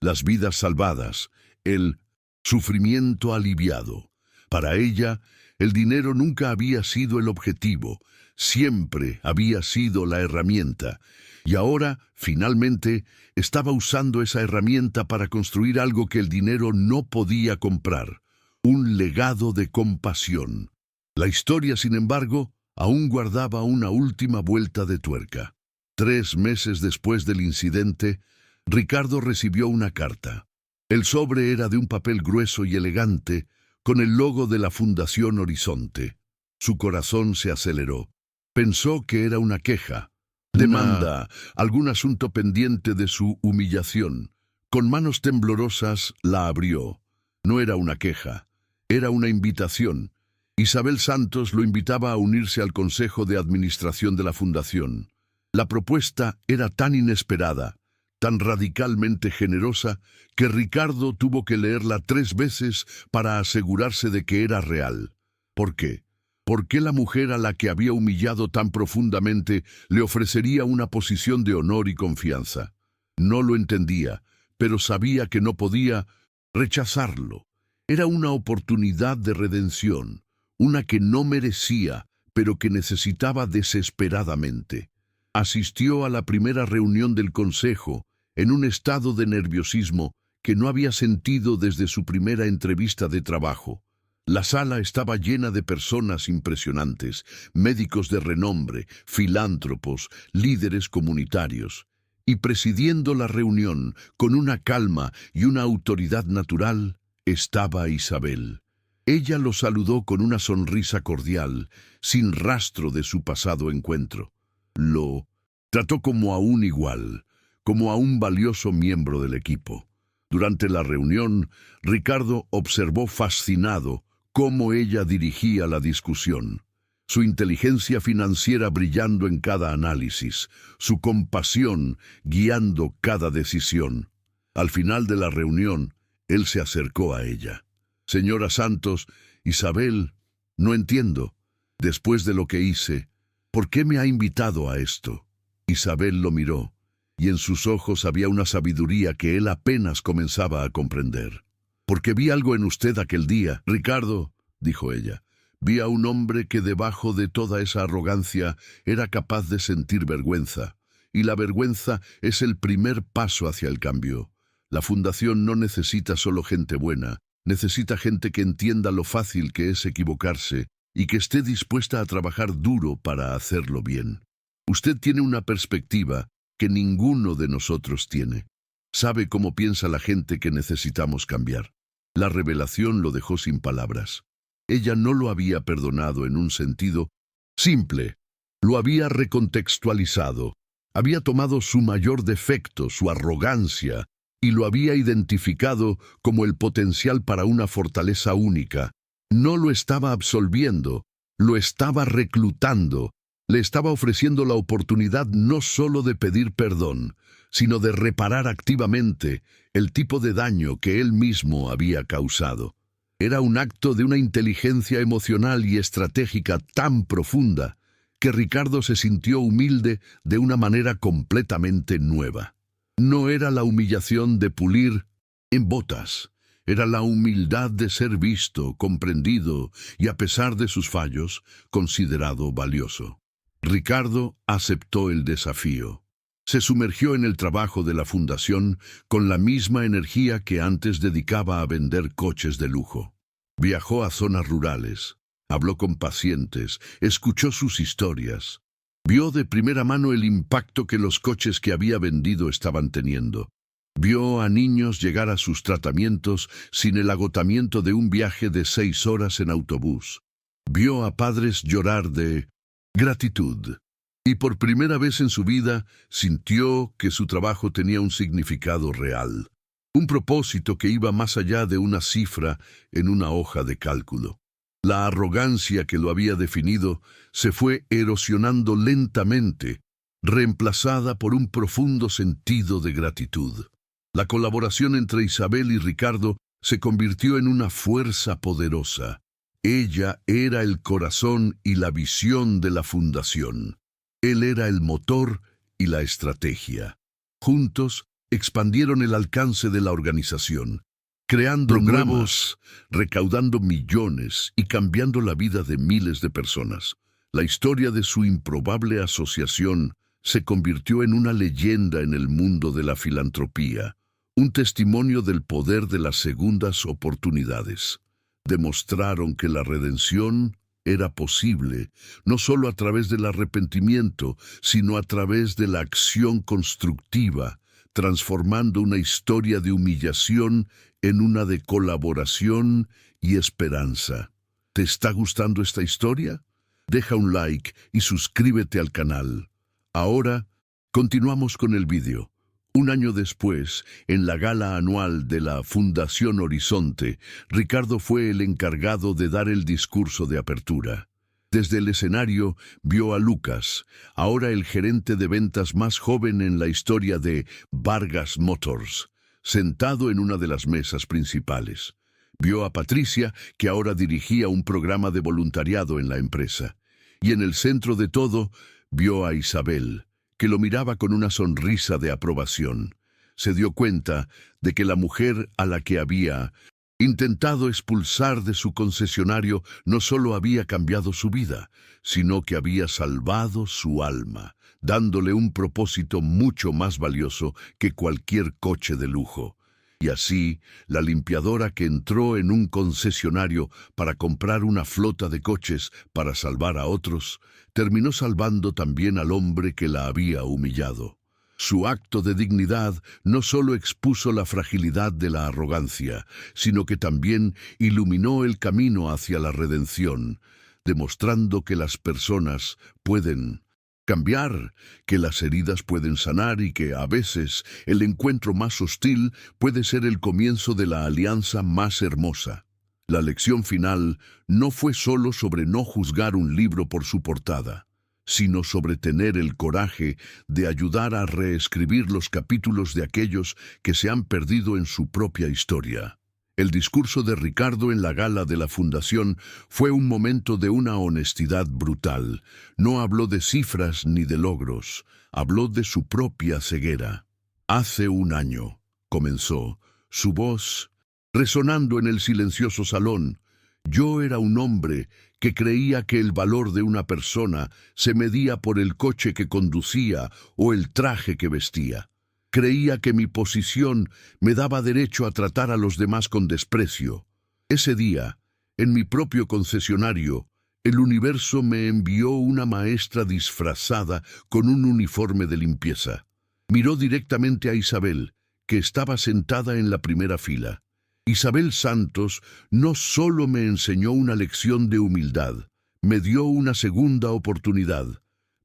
Las vidas salvadas, el sufrimiento aliviado. Para ella, el dinero nunca había sido el objetivo, siempre había sido la herramienta, y ahora, finalmente, estaba usando esa herramienta para construir algo que el dinero no podía comprar, un legado de compasión. La historia, sin embargo, aún guardaba una última vuelta de tuerca. 3 meses después del incidente, Ricardo recibió una carta. El sobre era de un papel grueso y elegante, con el logo de la Fundación Horizonte. Su corazón se aceleró. Pensó que era una queja, demanda, algún asunto pendiente de su humillación. Con manos temblorosas la abrió. No era una queja, era una invitación. Isabel Santos lo invitaba a unirse al Consejo de Administración de la Fundación. La propuesta era tan inesperada, tan radicalmente generosa, que Ricardo tuvo que leerla 3 veces para asegurarse de que era real. ¿Por qué? ¿Por qué la mujer a la que había humillado tan profundamente le ofrecería una posición de honor y confianza? No lo entendía, pero sabía que no podía rechazarlo. Era una oportunidad de redención, una que no merecía, pero que necesitaba desesperadamente. Asistió a la primera reunión del consejo, en un estado de nerviosismo que no había sentido desde su primera entrevista de trabajo. La sala estaba llena de personas impresionantes, médicos de renombre, filántropos, líderes comunitarios. Y presidiendo la reunión, con una calma y una autoridad natural, estaba Isabel. Ella lo saludó con una sonrisa cordial, sin rastro de su pasado encuentro. Lo trató como a un igual, como a un valioso miembro del equipo. Durante la reunión, Ricardo observó fascinado cómo ella dirigía la discusión. Su inteligencia financiera brillando en cada análisis, su compasión guiando cada decisión. Al final de la reunión, él se acercó a ella. «Señora Santos, Isabel, no entiendo. Después de lo que hice, ¿por qué me ha invitado a esto?» Isabel lo miró, y en sus ojos había una sabiduría que él apenas comenzaba a comprender. «Porque vi algo en usted aquel día, Ricardo», dijo ella. «Vi a un hombre que debajo de toda esa arrogancia era capaz de sentir vergüenza, y la vergüenza es el primer paso hacia el cambio. La Fundación no necesita solo gente buena, necesita gente que entienda lo fácil que es equivocarse y que esté dispuesta a trabajar duro para hacerlo bien. Usted tiene una perspectiva que ninguno de nosotros tiene. Sabe cómo piensa la gente que necesitamos cambiar». La revelación lo dejó sin palabras. Ella no lo había perdonado en un sentido simple. Lo había recontextualizado. Había tomado su mayor defecto, su arrogancia, y lo había identificado como el potencial para una fortaleza única. No lo estaba absolviendo, lo estaba reclutando. Le estaba ofreciendo la oportunidad no solo de pedir perdón, sino de reparar activamente el tipo de daño que él mismo había causado. Era un acto de una inteligencia emocional y estratégica tan profunda que Ricardo se sintió humilde de una manera completamente nueva. No era la humillación de pulir en botas, era la humildad de ser visto, comprendido y, a pesar de sus fallos, considerado valioso. Ricardo aceptó el desafío. Se sumergió en el trabajo de la fundación con la misma energía que antes dedicaba a vender coches de lujo. Viajó a zonas rurales, habló con pacientes, escuchó sus historias. Vio de primera mano el impacto que los coches que había vendido estaban teniendo. Vio a niños llegar a sus tratamientos sin el agotamiento de un viaje de 6 horas en autobús. Vio a padres llorar de gratitud. Y por primera vez en su vida sintió que su trabajo tenía un significado real, un propósito que iba más allá de una cifra en una hoja de cálculo. La arrogancia que lo había definido se fue erosionando lentamente, reemplazada por un profundo sentido de gratitud. La colaboración entre Isabel y Ricardo se convirtió en una fuerza poderosa. Ella era el corazón y la visión de la fundación. Él era el motor y la estrategia. Juntos expandieron el alcance de la organización, creando programas, recaudando millones y cambiando la vida de miles de personas. La historia de su improbable asociación se convirtió en una leyenda en el mundo de la filantropía, un testimonio del poder de las segundas oportunidades. Demostraron que la redención era posible, no solo a través del arrepentimiento, sino a través de la acción constructiva, transformando una historia de humillación en una de colaboración y esperanza. ¿Te está gustando esta historia? Deja un like y suscríbete al canal. Ahora, continuamos con el vídeo. Un año después, en la gala anual de la Fundación Horizonte, Ricardo fue el encargado de dar el discurso de apertura. Desde el escenario vio a Lucas, ahora el gerente de ventas más joven en la historia de Vargas Motors, sentado en una de las mesas principales. Vio a Patricia, que ahora dirigía un programa de voluntariado en la empresa. Y en el centro de todo, vio a Isabel, que lo miraba con una sonrisa de aprobación. Se dio cuenta de que la mujer a la que había intentado expulsar de su concesionario no solo había cambiado su vida, sino que había salvado su alma, dándole un propósito mucho más valioso que cualquier coche de lujo. Y así, la limpiadora que entró en un concesionario para comprar una flota de coches para salvar a otros, terminó salvando también al hombre que la había humillado. Su acto de dignidad no solo expuso la fragilidad de la arrogancia, sino que también iluminó el camino hacia la redención, demostrando que las personas pueden cambiar, que las heridas pueden sanar y que, a veces, el encuentro más hostil puede ser el comienzo de la alianza más hermosa. La lección final no fue solo sobre no juzgar un libro por su portada, sino sobre tener el coraje de ayudar a reescribir los capítulos de aquellos que se han perdido en su propia historia. El discurso de Ricardo en la gala de la Fundación fue un momento de una honestidad brutal. No habló de cifras ni de logros, habló de su propia ceguera. Hace un año, comenzó, su voz resonando en el silencioso salón. Yo era un hombre que creía que el valor de una persona se medía por el coche que conducía o el traje que vestía. Creía que mi posición me daba derecho a tratar a los demás con desprecio. Ese día, en mi propio concesionario, el universo me envió una maestra disfrazada con un uniforme de limpieza. Miró directamente a Isabel, que estaba sentada en la primera fila. Isabel Santos no solo me enseñó una lección de humildad, me dio una segunda oportunidad.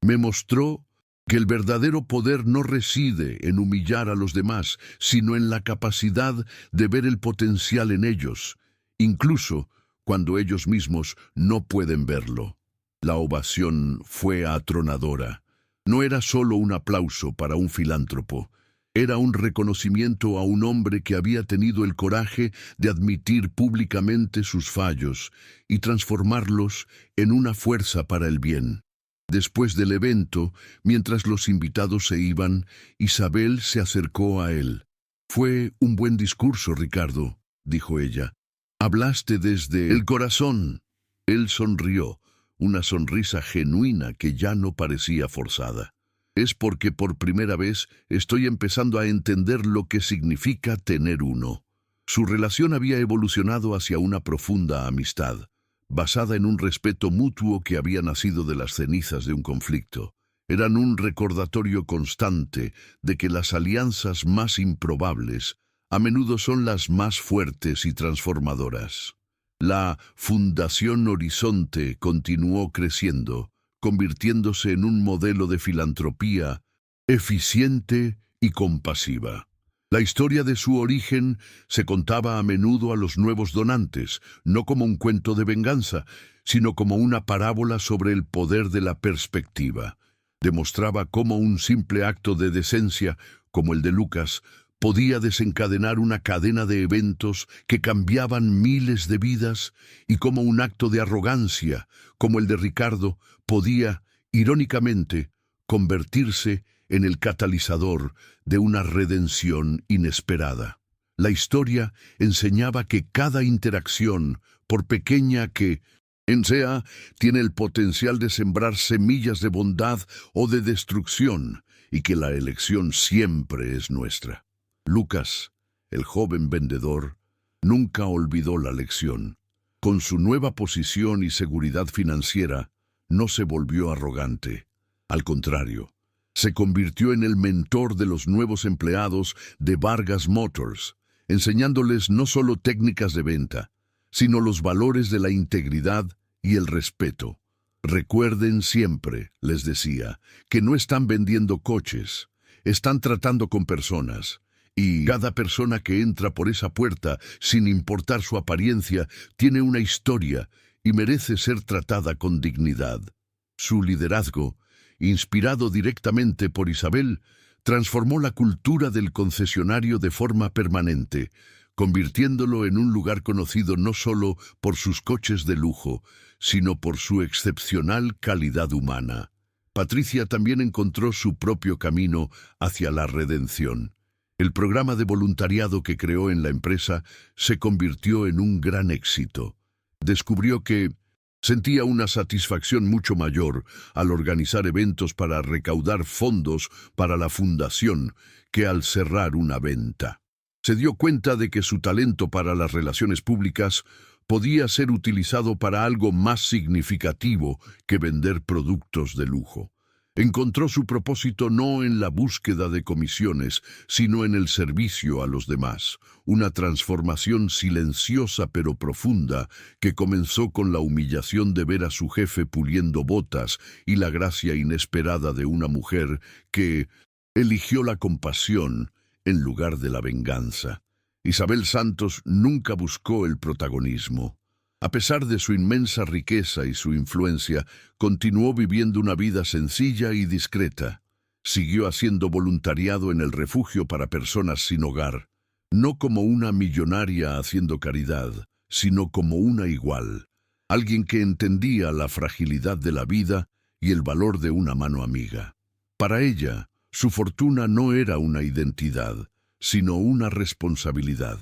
Me mostró que el verdadero poder no reside en humillar a los demás, sino en la capacidad de ver el potencial en ellos, incluso cuando ellos mismos no pueden verlo. La ovación fue atronadora. No era solo un aplauso para un filántropo, era un reconocimiento a un hombre que había tenido el coraje de admitir públicamente sus fallos y transformarlos en una fuerza para el bien. Después del evento, mientras los invitados se iban, Isabel se acercó a él. «Fue un buen discurso, Ricardo», dijo ella. «Hablaste desde el corazón». Él sonrió, una sonrisa genuina que ya no parecía forzada. «Es porque por primera vez estoy empezando a entender lo que significa tener uno». Su relación había evolucionado hacia una profunda amistad, basada en un respeto mutuo que había nacido de las cenizas de un conflicto. Eran un recordatorio constante de que las alianzas más improbables a menudo son las más fuertes y transformadoras. La Fundación Horizonte continuó creciendo, convirtiéndose en un modelo de filantropía eficiente y compasiva. La historia de su origen se contaba a menudo a los nuevos donantes, no como un cuento de venganza, sino como una parábola sobre el poder de la perspectiva. Demostraba cómo un simple acto de decencia, como el de Lucas, podía desencadenar una cadena de eventos que cambiaban miles de vidas y cómo un acto de arrogancia, como el de Ricardo, podía, irónicamente, convertirse en el catalizador de una redención inesperada. La historia enseñaba que cada interacción, por pequeña que sea, tiene el potencial de sembrar semillas de bondad o de destrucción, y que la elección siempre es nuestra. Lucas, el joven vendedor, nunca olvidó la lección. Con su nueva posición y seguridad financiera, no se volvió arrogante. Al contrario, se convirtió en el mentor de los nuevos empleados de Vargas Motors, enseñándoles no solo técnicas de venta, sino los valores de la integridad y el respeto. Recuerden siempre, les decía, que no están vendiendo coches, están tratando con personas, y cada persona que entra por esa puerta, sin importar su apariencia, tiene una historia y merece ser tratada con dignidad. Su liderazgo, inspirado directamente por Isabel, transformó la cultura del concesionario de forma permanente, convirtiéndolo en un lugar conocido no solo por sus coches de lujo, sino por su excepcional calidad humana. Patricia también encontró su propio camino hacia la redención. El programa de voluntariado que creó en la empresa se convirtió en un gran éxito. Descubrió que sentía una satisfacción mucho mayor al organizar eventos para recaudar fondos para la fundación que al cerrar una venta. Se dio cuenta de que su talento para las relaciones públicas podía ser utilizado para algo más significativo que vender productos de lujo. Encontró su propósito no en la búsqueda de comisiones, sino en el servicio a los demás, una transformación silenciosa pero profunda que comenzó con la humillación de ver a su jefe puliendo botas y la gracia inesperada de una mujer que eligió la compasión en lugar de la venganza. Isabel Santos nunca buscó el protagonismo. A pesar de su inmensa riqueza y su influencia, continuó viviendo una vida sencilla y discreta. Siguió haciendo voluntariado en el refugio para personas sin hogar, no como una millonaria haciendo caridad, sino como una igual, alguien que entendía la fragilidad de la vida y el valor de una mano amiga. Para ella, su fortuna no era una identidad, sino una responsabilidad.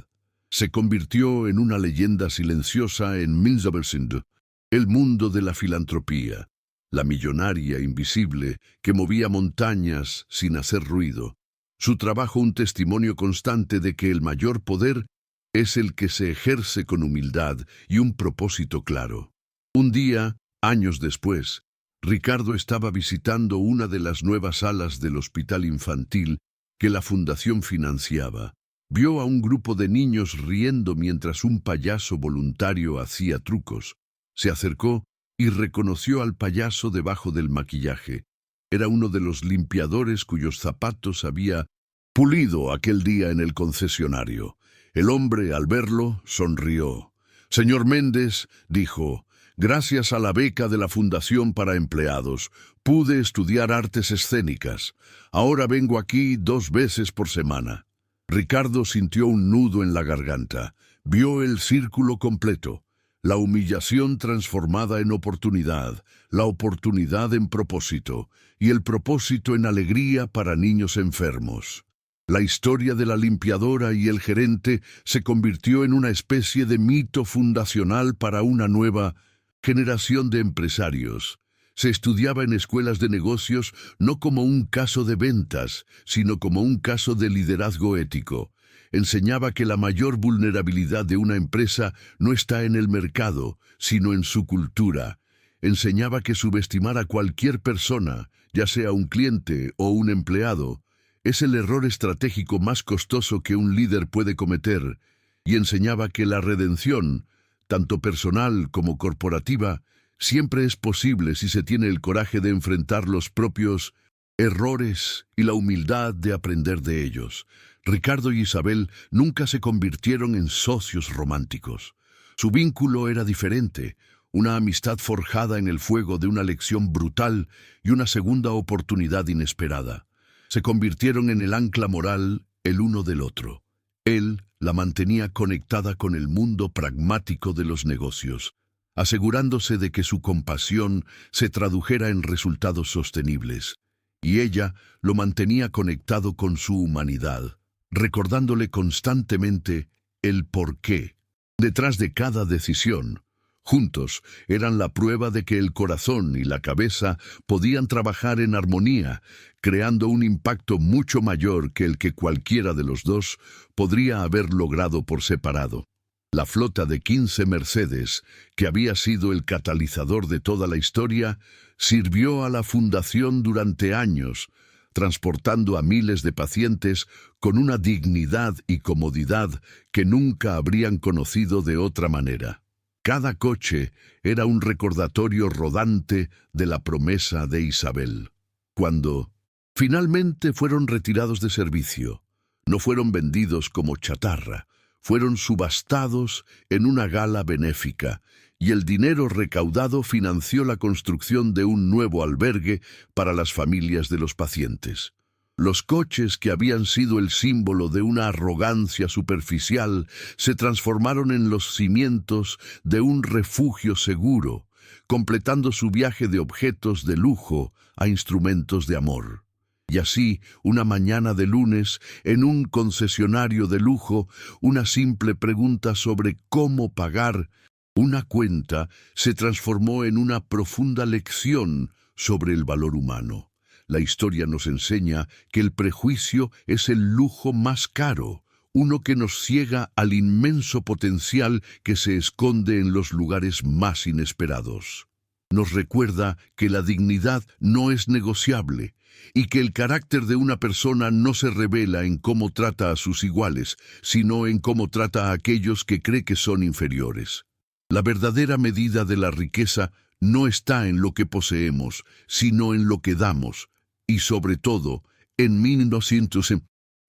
Se convirtió en una leyenda silenciosa en Minzaversind, el mundo de la filantropía, la millonaria invisible que movía montañas sin hacer ruido. Su trabajo un testimonio constante de que el mayor poder es el que se ejerce con humildad y un propósito claro. Un día, años después, Ricardo estaba visitando una de las nuevas salas del hospital infantil que la fundación financiaba. Vio a un grupo de niños riendo mientras un payaso voluntario hacía trucos. Se acercó y reconoció al payaso debajo del maquillaje. Era uno de los limpiadores cuyos zapatos había pulido aquel día en el concesionario. El hombre, al verlo, sonrió. «Señor Méndez», dijo, «gracias a la beca de la Fundación para Empleados, pude estudiar artes escénicas. Ahora vengo aquí 2 veces por semana». Ricardo sintió un nudo en la garganta. Vio el círculo completo, la humillación transformada en oportunidad, la oportunidad en propósito, y el propósito en alegría para niños enfermos. La historia de la limpiadora y el gerente se convirtió en una especie de mito fundacional para una nueva generación de empresarios. Se estudiaba en escuelas de negocios no como un caso de ventas, sino como un caso de liderazgo ético. Enseñaba que la mayor vulnerabilidad de una empresa no está en el mercado, sino en su cultura. Enseñaba que subestimar a cualquier persona, ya sea un cliente o un empleado, es el error estratégico más costoso que un líder puede cometer, y enseñaba que la redención, tanto personal como corporativa, Siempre es posible si se tiene el coraje de enfrentar los propios errores y la humildad de aprender de ellos. Ricardo y Isabel nunca se convirtieron en socios románticos. Su vínculo era diferente, una amistad forjada en el fuego de una lección brutal y una segunda oportunidad inesperada. Se convirtieron en el ancla moral el uno del otro. Él la mantenía conectada con el mundo pragmático de los negocios, asegurándose de que su compasión se tradujera en resultados sostenibles, y ella lo mantenía conectado con su humanidad, recordándole constantemente el porqué detrás de cada decisión. Juntos eran la prueba de que el corazón y la cabeza podían trabajar en armonía, creando un impacto mucho mayor que el que cualquiera de los dos podría haber logrado por separado. La flota de 15 Mercedes, que había sido el catalizador de toda la historia, sirvió a la fundación durante años, transportando a miles de pacientes con una dignidad y comodidad que nunca habrían conocido de otra manera. Cada coche era un recordatorio rodante de la promesa de Isabel. Cuando finalmente fueron retirados de servicio, no fueron vendidos como chatarra, fueron subastados en una gala benéfica, y el dinero recaudado financió la construcción de un nuevo albergue para las familias de los pacientes. Los coches que habían sido el símbolo de una arrogancia superficial se transformaron en los cimientos de un refugio seguro, completando su viaje de objetos de lujo a instrumentos de amor. Y así, una mañana de lunes, en un concesionario de lujo, una simple pregunta sobre cómo pagar una cuenta se transformó en una profunda lección sobre el valor humano. La historia nos enseña que el prejuicio es el lujo más caro, uno que nos ciega al inmenso potencial que se esconde en los lugares más inesperados. Nos recuerda que la dignidad no es negociable y que el carácter de una persona no se revela en cómo trata a sus iguales, sino en cómo trata a aquellos que cree que son inferiores. La verdadera medida de la riqueza no está en lo que poseemos, sino en lo que damos, y sobre todo, en 1900,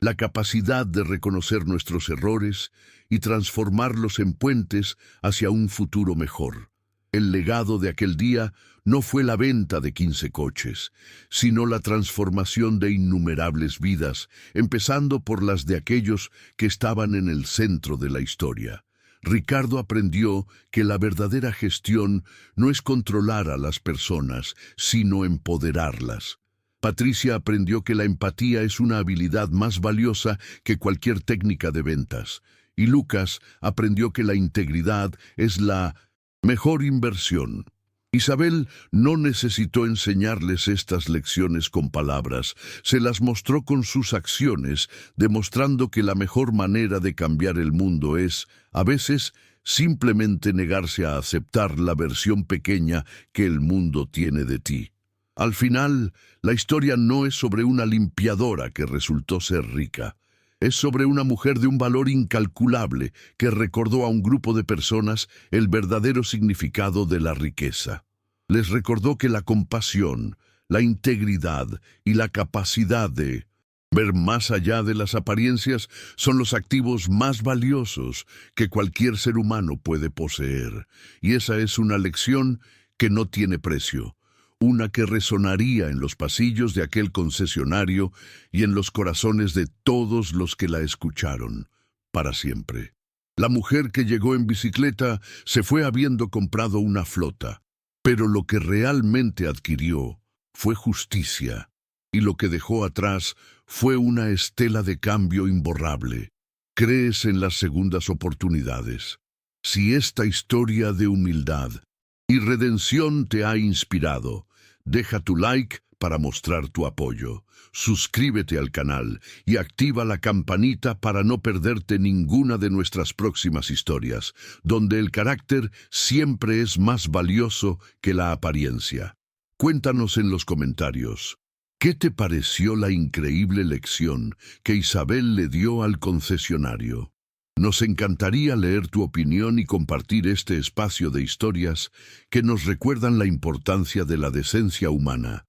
la capacidad de reconocer nuestros errores y transformarlos en puentes hacia un futuro mejor. El legado de aquel día no fue la venta de 15 coches, sino la transformación de innumerables vidas, empezando por las de aquellos que estaban en el centro de la historia. Ricardo aprendió que la verdadera gestión no es controlar a las personas, sino empoderarlas. Patricia aprendió que la empatía es una habilidad más valiosa que cualquier técnica de ventas. Y Lucas aprendió que la integridad es la mejor inversión. Isabel no necesitó enseñarles estas lecciones con palabras, se las mostró con sus acciones, demostrando que la mejor manera de cambiar el mundo es, a veces, simplemente negarse a aceptar la versión pequeña que el mundo tiene de ti. Al final, la historia no es sobre una limpiadora que resultó ser rica. Es sobre una mujer de un valor incalculable que recordó a un grupo de personas el verdadero significado de la riqueza. Les recordó que la compasión, la integridad y la capacidad de ver más allá de las apariencias son los activos más valiosos que cualquier ser humano puede poseer. Y esa es una lección que no tiene precio. Una que resonaría en los pasillos de aquel concesionario y en los corazones de todos los que la escucharon, para siempre. La mujer que llegó en bicicleta se fue habiendo comprado una flota, pero lo que realmente adquirió fue justicia, y lo que dejó atrás fue una estela de cambio imborrable. ¿Crees en las segundas oportunidades? Si esta historia de humildad y redención te ha inspirado, deja tu like para mostrar tu apoyo. Suscríbete al canal y activa la campanita para no perderte ninguna de nuestras próximas historias, donde el carácter siempre es más valioso que la apariencia. Cuéntanos en los comentarios, ¿qué te pareció la increíble lección que Isabel le dio al concesionario? Nos encantaría leer tu opinión y compartir este espacio de historias que nos recuerdan la importancia de la decencia humana.